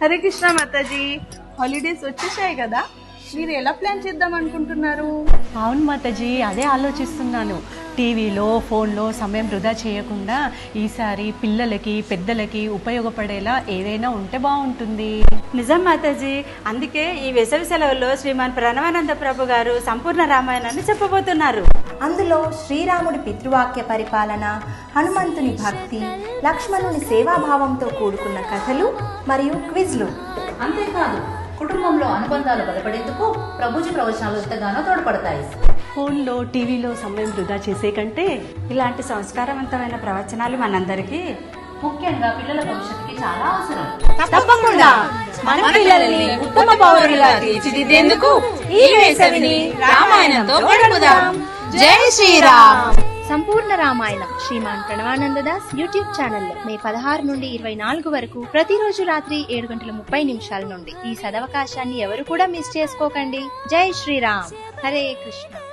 Hare Krishna Mataji, holidays వచ్చేసాయి కదా, మీరు ఎలా ప్లాన్ చేద్దాం అనుకుంటున్నారు? అవును మాతాజీ, అదే ఆలోచిస్తున్నాను. టీవీలో ఫోన్లో సమయం వృధా చేయకుండా ఈసారి పిల్లలకి పెద్దలకి ఉపయోగపడేలా ఏదైనా ఉంటే బాగుంటుంది. నిజం మాతాజీ, అందుకే ఈ వేసవి సెలవుల్లో శ్రీమాన్ ప్రణవానంద ప్రభు గారు సంపూర్ణ రామాయణాన్ని చెప్పబోతున్నారు. అందులో శ్రీరాముడి పితృవాక్య పరిపాలన, హనుమంతుని భక్తి, లక్ష్మణుని సేవాభావంతో కూడుకున్న కథలు మరియు క్విజ్లు. అంతేకాదు, కుటుంబంలో అనుబంధాలు బలపడేందుకు ప్రభుజీ ప్రవచనాలు ఎంతగానో తోడ్పడతాయి. ఫోన్లో టీవీలో సమయం వృధా చేసే కంటే ఇలాంటి సంస్కారవంతమైన ప్రవచనాలు మనందరికీ, ముఖ్యంగా పిల్లల భవిష్యత్తుకి చాలా అవసరం. తప్పకుండా మన పిల్లల్ని ఉత్తమ పౌరులుగా తీర్చిదిద్దేందుకు ఈ వేసవిని రామాయణంతో గడుపుదాం. జై శ్రీరామ్. సంపూర్ణ రామాయణం శ్రీమాన్ ప్రణవానందదాస్ యూట్యూబ్ ఛానల్లో మే 16 నుండి 24 వరకు ప్రతిరోజు రాత్రి 7:30 నుండి ఈ సదవకాశాన్ని ఎవరు కూడా మిస్ చేసుకోకండి. జై శ్రీరామ్. హరే కృష్ణ.